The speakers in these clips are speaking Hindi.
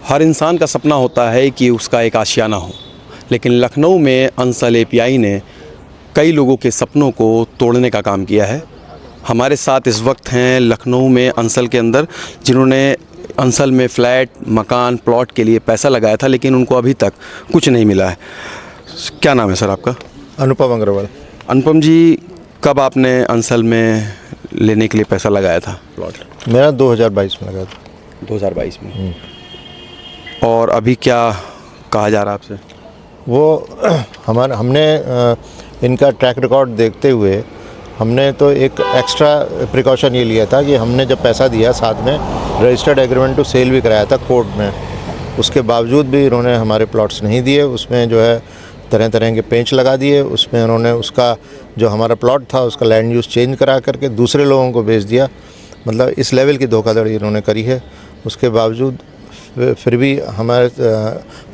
हर इंसान का सपना होता है कि उसका एक आशियाना हो, लेकिन लखनऊ में अंसल एपीआई ने कई लोगों के सपनों को तोड़ने का काम किया है। हमारे साथ इस वक्त हैं लखनऊ में अंसल के अंदर जिन्होंने अंसल में फ्लैट, मकान, प्लॉट के लिए पैसा लगाया था, लेकिन उनको अभी तक कुछ नहीं मिला है। क्या नाम है सर आपका? अनुपम अग्रवाल। अनुपम जी, कब आपने अंसल में लेने के लिए पैसा लगाया था प्लॉट? मेरा 2022 में लगा था। 2022 में। और अभी क्या कहा जा रहा है आपसे? वो हमने इनका ट्रैक रिकॉर्ड देखते हुए हमने तो एक एक्स्ट्रा प्रिकॉशन ये लिया था कि हमने जब पैसा दिया साथ में रजिस्टर्ड एग्रीमेंट टू सेल भी कराया था कोर्ट में। उसके बावजूद भी इन्होंने हमारे प्लॉट्स नहीं दिए। उसमें जो है तरह तरह के पेंच लगा दिए। उसमें उन्होंने उसका जो हमारा प्लॉट था उसका लैंड यूज़ चेंज करा करके दूसरे लोगों को बेच दिया। मतलब इस लेवल की धोखाधड़ी इन्होंने करी है। उसके बावजूद फिर भी हमारे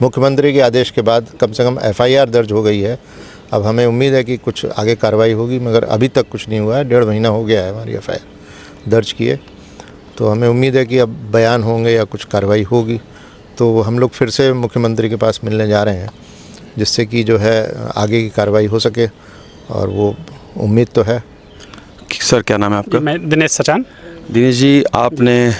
मुख्यमंत्री के आदेश के बाद कम से कम एफआईआर दर्ज हो गई है। अब हमें उम्मीद है कि कुछ आगे कार्रवाई होगी, मगर अभी तक कुछ नहीं हुआ है। 1.5 महीना हो गया है हमारी एफआईआर दर्ज किए। तो हमें उम्मीद है कि अब बयान होंगे या कुछ कार्रवाई होगी। तो हम लोग फिर से मुख्यमंत्री के पास मिलने जा रहे हैं, जिससे कि जो है आगे की कार्रवाई हो सके, और वो उम्मीद तो है। सर क्या नाम है आपका? मैं दिनेश सचान। दिनेश जी, आपने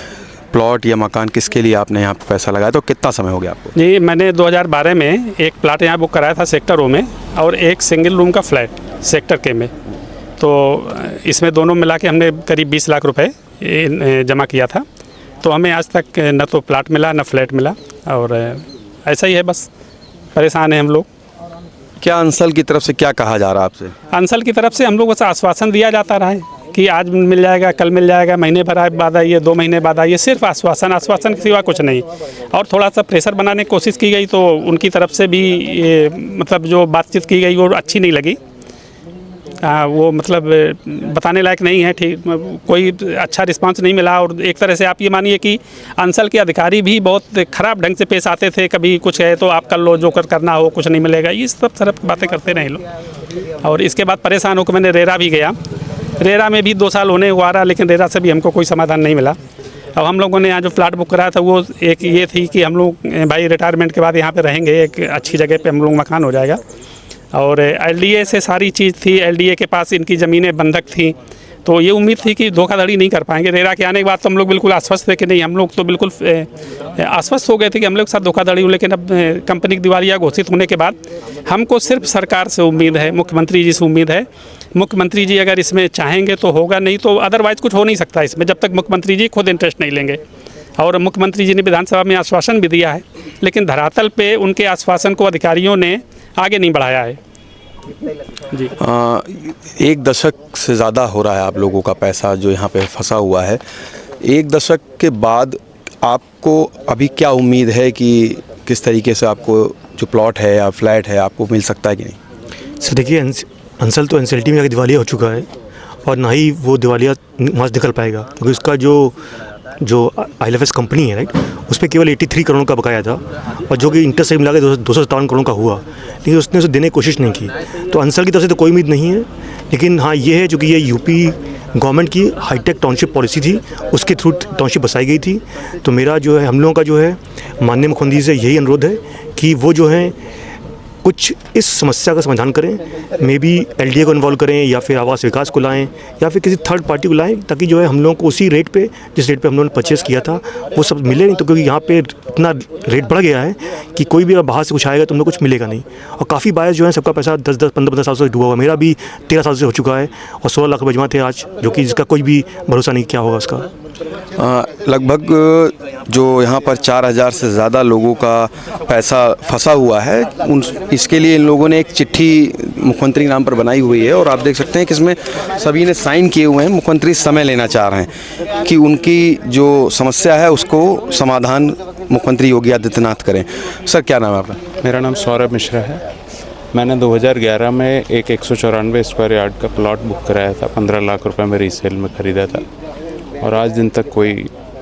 प्लॉट या मकान किसके लिए आपने यहाँ पे पैसा लगाया, तो कितना समय हो गया आपको? जी, मैंने 2012 में एक प्लाट यहाँ बुक कराया था सेक्टर ओ में, और एक सिंगल रूम का फ्लैट सेक्टर के में। तो इसमें दोनों मिला के हमने करीब 20 लाख रुपए जमा किया था। तो हमें आज तक न तो प्लाट मिला न फ्लैट मिला, और ऐसा ही है, बस परेशान हैं हम लोग। क्या अंसल की तरफ से क्या कहा जा रहा है आपसे? अंसल की तरफ से हम लोग बस आश्वासन दिया जाता रहा है कि आज मिल जाएगा, कल मिल जाएगा, महीने भर बाद आइए, 2 महीने बाद आइए। सिर्फ आश्वासन के सिवा कुछ नहीं। और थोड़ा सा प्रेशर बनाने की कोशिश की गई, तो उनकी तरफ से भी मतलब जो बातचीत की गई वो अच्छी नहीं लगी। वो मतलब बताने लायक नहीं है, ठीक कोई अच्छा रिस्पांस नहीं मिला। और एक तरह से आप ये मानिए कि अंसल के अधिकारी भी बहुत ख़राब ढंग से पेश आते थे। कभी कुछ है तो आप कर लो, जो करना हो, कुछ नहीं मिलेगा, ये सब तरफ बातें करते रहे लोग। और इसके बाद परेशान होकर मैंने रेरा भी गया। रेरा में भी 2 साल होने हुआ रहा, लेकिन रेरा से भी हमको कोई समाधान नहीं मिला। अब हम लोगों ने यहाँ जो फ्लैट बुक कराया था वो एक ये थी कि हम लोग भाई रिटायरमेंट के बाद यहाँ पे रहेंगे, एक अच्छी जगह पे हम लोग मकान हो जाएगा। और एलडीए से सारी चीज़ थी, एलडीए के पास इनकी ज़मीनें बंधक थी। तो ये उम्मीद थी कि धोखाधड़ी नहीं कर पाएंगे। रेरा के आने के बाद तो हम लोग बिल्कुल आश्वस्त थे कि नहीं, हम लोग तो बिल्कुल आश्वस्त हो गए थे कि हम लोग के साथ धोखाधड़ी हो। लेकिन अब कंपनी की दिवालिया घोषित होने के बाद हमको सिर्फ सरकार से उम्मीद है, मुख्यमंत्री जी से उम्मीद है। मुख्यमंत्री जी अगर इसमें चाहेंगे तो होगा, नहीं तो अदरवाइज़ कुछ हो नहीं सकता इसमें, जब तक मुख्यमंत्री जी खुद इंटरेस्ट नहीं लेंगे। और मुख्यमंत्री जी ने विधानसभा में आश्वासन भी दिया है, लेकिन धरातल पे उनके आश्वासन को अधिकारियों ने आगे नहीं बढ़ाया है जी। 1 दशक से ज़्यादा हो रहा है आप लोगों का पैसा जो यहाँ पे फंसा हुआ है। 1 दशक के बाद आपको अभी क्या उम्मीद है कि किस तरीके से आपको जो प्लॉट है या फ्लैट है आपको मिल सकता है कि नहीं? सर देखिए, अंसल तो एनसीएलटी में आगे दिवालिया हो चुका है, और ना ही वो दिवालिया मार्च निकल पाएगा, क्योंकि उसका जो आईएलएफएस कंपनी है, राइट, उस पर केवल 83 करोड़ का बकाया था, और जो कि इंटरेस्ट से मिला के 257 करोड़ का हुआ, लेकिन उसने उसे देने की कोशिश नहीं की। तो अंसल की तरफ से तो कोई उम्मीद नहीं है। लेकिन हाँ, ये है जो कि ये यूपी गवर्नमेंट की हाईटेक टाउनशिप पॉलिसी थी, उसके थ्रू टाउनशिप बसाई गई थी। तो मेरा जो है, हम लोगों का जो है माननीय मुख्यमंत्री से यही अनुरोध है कि वो जो है कुछ इस समस्या का समाधान करें। मे बी एलडीए को इन्वॉल्व करें, या फिर आवास विकास को लाएं, या फिर किसी थर्ड पार्टी को लाएं, ताकि जो है हम लोगों को उसी रेट पे, जिस रेट पे हम लोगों ने परचेज़ किया था, वो सब मिले। नहीं तो क्योंकि यहाँ पे इतना रेट बढ़ गया है कि कोई भी बाहर से कुछ आएगा तो हम लोग कुछ मिलेगा नहीं। और काफ़ी बायर्स जो है, सबका पैसा 10-10, 15-15 साल से डूबा हुआ। मेरा भी 13 साल से हो चुका है, और 16 लाख रुपये जमा थे आज, जो कि जिसका कोई भी भरोसा नहीं क्या होगा उसका। लगभग जो यहाँ पर 4000 से ज़्यादा लोगों का पैसा फंसा हुआ है, इसके लिए इन लोगों ने एक चिट्ठी मुख्यमंत्री के नाम पर बनाई हुई है, और आप देख सकते हैं कि इसमें सभी ने साइन किए हुए हैं। मुख्यमंत्री समय लेना चाह रहे हैं कि उनकी जो समस्या है उसको समाधान मुख्यमंत्री योगी आदित्यनाथ करें। सर क्या नाम है आपका? मेरा नाम सौरभ मिश्रा है। मैंने 2011 में एक 194 स्क्वायर यार्ड का प्लॉट बुक कराया था, 15 लाख रुपए में रीसेल में ख़रीदा था, और आज दिन तक कोई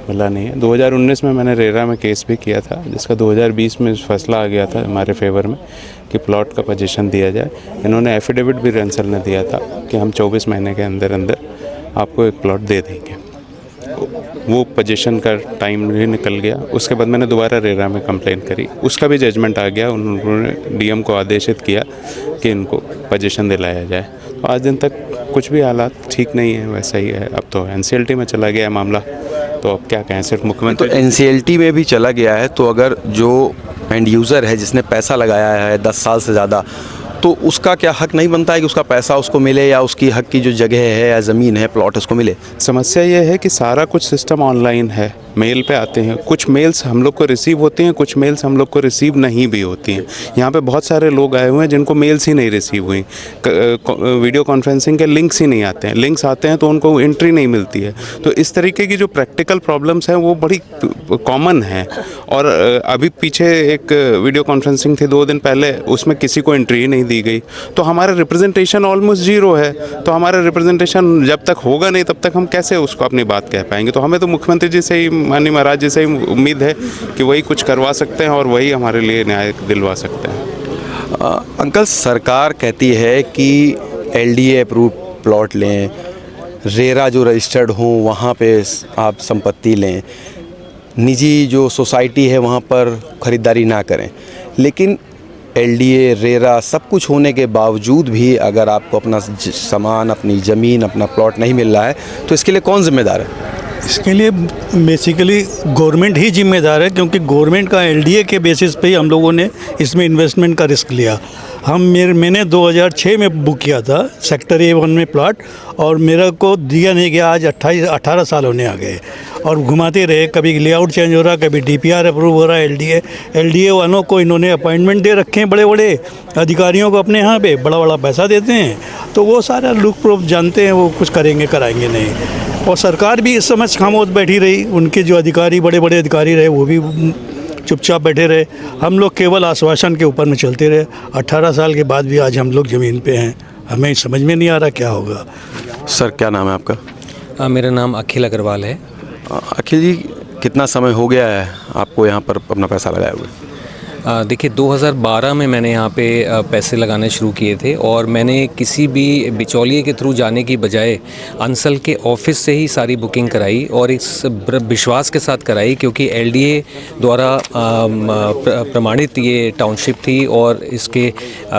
मिला नहीं है। 2019 में मैंने रेरा में केस भी किया था, जिसका 2020 में फैसला आ गया था हमारे फेवर में कि प्लॉट का पोजीशन दिया जाए। इन्होंने एफिडेविट भी रेंसल ने दिया था कि हम 24 महीने के अंदर अंदर आपको एक प्लॉट दे देंगे। वो पोजीशन का टाइम भी निकल गया। उसके बाद मैंने दोबारा रेरा में कंप्लेन करी, उसका भी जजमेंट आ गया। उन्होंने डीएम को आदेशित किया कि इनको पोजीशन दिलाया जाए। तो आज दिन तक कुछ भी हालात ठीक नहीं है, वैसा ही है। अब तो एनसीएलटी में चला गया मामला, तो अब क्या कहें, सिर्फ मुख्यमंत्री। तो एनसीएलटी में भी चला गया है, तो अगर जो एंड यूज़र है जिसने पैसा लगाया है 10 साल से ज़्यादा, तो उसका क्या हक नहीं बनता है कि उसका पैसा उसको मिले, या उसकी हक की जो जगह है या ज़मीन है, प्लॉट उसको मिले? समस्या ये है कि सारा कुछ सिस्टम ऑनलाइन है, मेल पे आते हैं। कुछ मेल्स हम लोग को रिसीव होती हैं, कुछ मेल्स हम लोग को रिसीव नहीं भी होती हैं। यहाँ पे बहुत सारे लोग आए हुए हैं जिनको मेल्स ही नहीं रिसीव हुई, वीडियो कॉन्फ्रेंसिंग के लिंक्स ही नहीं आते हैं, लिंक्स आते हैं तो उनको एंट्री नहीं मिलती है। तो इस तरीके की जो प्रैक्टिकल प्रॉब्लम्स हैं वो बड़ी कॉमन है। और अभी पीछे एक वीडियो कॉन्फ्रेंसिंग थी 2 दिन पहले, उसमें किसी को एंट्री ही नहीं दी गई। तो हमारा रिप्रेजेंटेशन ऑलमोस्ट जीरो है। तो हमारा रिप्रेजेंटेशन जब तक होगा नहीं तब तक हम कैसे उसको अपनी बात कह पाएंगे? तो हमें तो मुख्यमंत्री जी से ही, माननीय महाराज जी से ही उम्मीद है कि वही कुछ करवा सकते हैं और वही हमारे लिए न्याय दिलवा सकते हैं। अंकल, सरकार कहती है कि एलडीए अप्रूव प्लॉट लें, रेरा जो रजिस्टर्ड हों वहाँ पे आप संपत्ति लें, निजी जो सोसाइटी है वहाँ पर ख़रीदारी ना करें। लेकिन एलडीए, रेरा सब कुछ होने के बावजूद भी अगर आपको अपना सामान, अपनी ज़मीन, अपना प्लॉट नहीं मिल रहा है, तो इसके लिए कौन ज़िम्मेदार है? इसके लिए बेसिकली गवर्नमेंट ही जिम्मेदार है, क्योंकि गवर्नमेंट का एलडीए के बेसिस पे ही हम लोगों ने इसमें इन्वेस्टमेंट का रिस्क लिया। मैंने 2006 में बुक किया था सेक्टर A1 में प्लॉट, और मेरे को दिया नहीं गया। आज 18 साल होने आ गए और घुमाते रहे, कभी लेआउट चेंज हो रहा, कभी डीपीआर अप्रूव हो रहा है। एलडीए वालों को इन्होंने अपॉइंटमेंट दे रखे हैं, बड़े बड़े अधिकारियों को अपने यहाँ पे बड़ा बड़ा पैसा देते हैं, तो वो सारा लुक प्रूफ जानते हैं, वो कुछ करेंगे कराएंगे नहीं। और सरकार भी इस समय खामोश बैठी रही, उनके जो अधिकारी, बड़े बड़े अधिकारी रहे, वो भी चुपचाप बैठे रहे। हम लोग केवल आश्वासन के ऊपर में चलते रहे। 18 साल के बाद भी आज हम लोग ज़मीन पे हैं, हमें समझ में नहीं आ रहा क्या होगा। सर, क्या नाम है आपका? मेरा नाम अखिल अग्रवाल है। अखिल जी, कितना समय हो गया है आपको यहाँ पर अपना पैसा लगाया हुआ? देखिए, 2012 में मैंने यहाँ पे पैसे लगाने शुरू किए थे, और मैंने किसी भी बिचौलिए के थ्रू जाने की बजाय अंसल के ऑफिस से ही सारी बुकिंग कराई, और इस विश्वास के साथ कराई क्योंकि एलडीए द्वारा प्रमाणित ये टाउनशिप थी। और इसके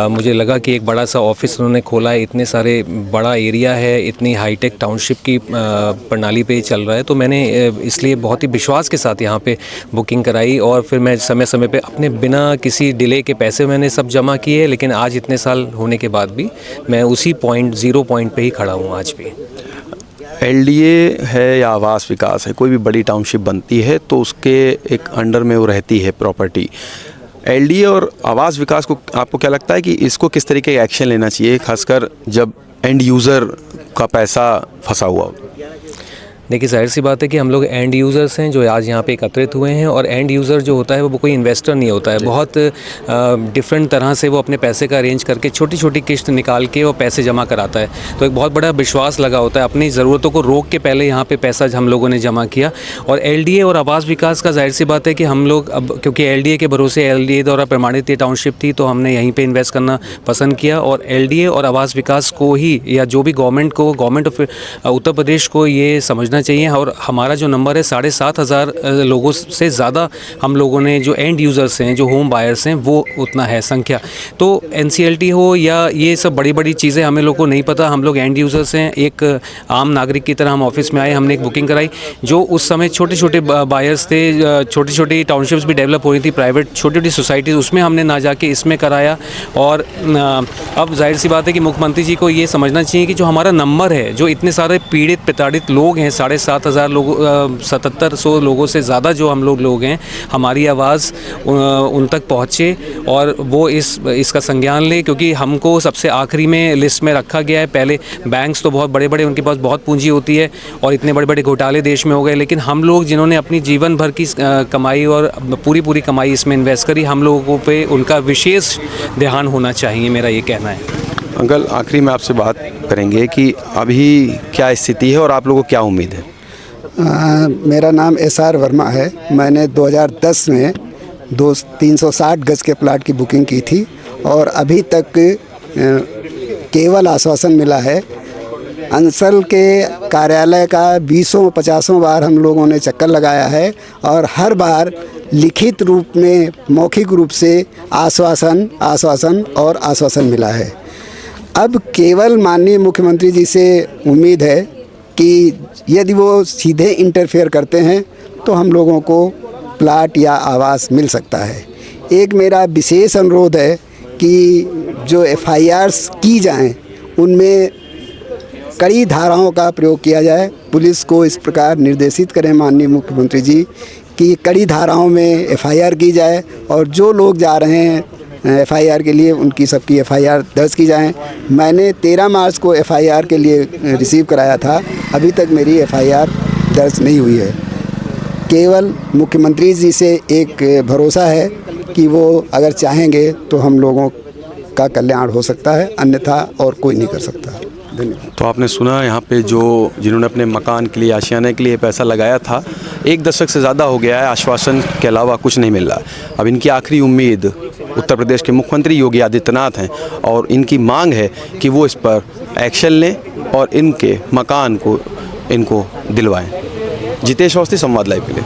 मुझे लगा कि एक बड़ा सा ऑफिस उन्होंने खोला है, इतने सारे बड़ा एरिया है, इतनी हाईटेक टाउनशिप की प्रणाली पे चल रहा है, तो मैंने इसलिए बहुत ही विश्वास के साथ यहाँ पे बुकिंग कराई। और फिर मैं समय समय पे अपने बिना किसी डिले के पैसे मैंने सब जमा किए। लेकिन आज इतने साल होने के बाद भी मैं उसी ज़ीरो पॉइंट पे ही खड़ा हूँ आज भी। एलडीए है या आवास विकास है, कोई भी बड़ी टाउनशिप बनती है तो उसके एक अंडर में वो रहती है प्रॉपर्टी। एलडीए और आवास विकास को आपको क्या लगता है कि इसको किस तरीके का एक्शन लेना चाहिए, खासकर जब एंड यूज़र का पैसा फंसा हुआ हो? देखिए, जाहिर सी बात है कि हम लोग एंड यूज़र्स हैं जो आज यहाँ पे एकत्रित हुए हैं, और एंड यूज़र जो होता है वो कोई इन्वेस्टर नहीं होता है। बहुत डिफरेंट तरह से वो अपने पैसे का अरेंज करके छोटी छोटी किस्त निकाल के वो पैसे जमा कराता है। तो एक बहुत बड़ा विश्वास लगा होता है, अपनी ज़रूरतों को रोक के पहले यहाँ पे पैसा हम लोगों ने जमा किया। और एलडीए और आवास विकास का जाहिर सी बात है कि हम लोग अब, क्योंकि एलडीए के भरोसे, एलडीए द्वारा प्रमाणित ये टाउनशिप थी, तो हमने यहीं पर इन्वेस्ट करना पसंद किया। और एलडीए और आवास विकास को ही, या जो भी गवर्नमेंट ऑफ उत्तर प्रदेश को ये समझना चाहिए। और हमारा जो नंबर है 7,500 लोगों से ज़्यादा हम लोगों ने, जो एंड यूज़र्स हैं, जो होम बायर्स हैं, वो उतना है संख्या। तो एनसीएलटी हो या ये सब बड़ी बड़ी चीज़ें हमें लोगों को नहीं पता, हम लोग एंड यूज़र्स हैं। एक आम नागरिक की तरह हम ऑफिस में आए, हमने एक बुकिंग कराई। जो उस समय छोटे छोटे बायर्स थे, छोटी छोटी टाउनशिप्स भी डेवलप हो रही थी, प्राइवेट छोटी छोटी सोसाइटीज़, उसमें हमने ना जाके इसमें कराया। और अब जाहिर सी बात है कि मुख्यमंत्री जी को ये समझना चाहिए कि जो हमारा नंबर है, जो इतने सारे पीड़ित प्रताड़ित लोग हैं, 7,500 लोग, 7,700 लोगों से ज़्यादा जो हम लोग हैं, हमारी आवाज़ उन तक पहुँचे और वो इसका संज्ञान ले। क्योंकि हमको सबसे आखिरी में लिस्ट में रखा गया है। पहले बैंक्स तो बहुत बड़े बड़े, उनके पास बहुत पूंजी होती है और इतने बड़े बड़े घोटाले देश में हो गए, लेकिन हम लोग जिन्होंने अपनी जीवन भर की कमाई और पूरी कमाई इसमें इन्वेस्ट करी, हम लोगों पे उनका विशेष ध्यान होना चाहिए, मेरा ये कहना है। अंकल, आखिरी में आपसे बात करेंगे कि अभी क्या स्थिति है और आप लोगों को क्या उम्मीद है? मेरा नाम SR वर्मा है। मैंने 2010 में 360 गज के प्लाट की बुकिंग की थी और अभी तक केवल आश्वासन मिला है अंसल के कार्यालय का 20-50 बार हम लोगों ने चक्कर लगाया है और हर बार लिखित रूप में, मौखिक रूप से आश्वासन आश्वासन और आश्वासन मिला है। अब केवल माननीय मुख्यमंत्री जी से उम्मीद है कि यदि वो सीधे इंटरफेयर करते हैं तो हम लोगों को प्लाट या आवास मिल सकता है। एक मेरा विशेष अनुरोध है कि जो FIRs की जाएं उनमें कड़ी धाराओं का प्रयोग किया जाए। पुलिस को इस प्रकार निर्देशित करें माननीय मुख्यमंत्री जी कि कड़ी धाराओं में FIR की जाए और जो लोग जा रहे हैं FIR के लिए उनकी सबकी FIR दर्ज की जाए। मैंने 13 मार्च को FIR के लिए रिसीव कराया था, अभी तक मेरी FIR दर्ज नहीं हुई है। केवल मुख्यमंत्री जी से एक भरोसा है कि वो अगर चाहेंगे तो हम लोगों का कल्याण हो सकता है, अन्यथा और कोई नहीं कर सकता। धन्यवाद। तो आपने सुना यहाँ पे जो जिन्होंने अपने मकान के लिए, आशियाने के लिए पैसा लगाया था, 1 दशक से ज़्यादा हो गया है, आश्वासन के अलावा कुछ नहीं मिल रहा। अब इनकी आखिरी उम्मीद उत्तर प्रदेश के मुख्यमंत्री योगी आदित्यनाथ हैं और इनकी मांग है कि वो इस पर एक्शन लें और इनके मकान को इनको दिलवाएं। जितेश अवस्थी, संवाद लाइव के लिए।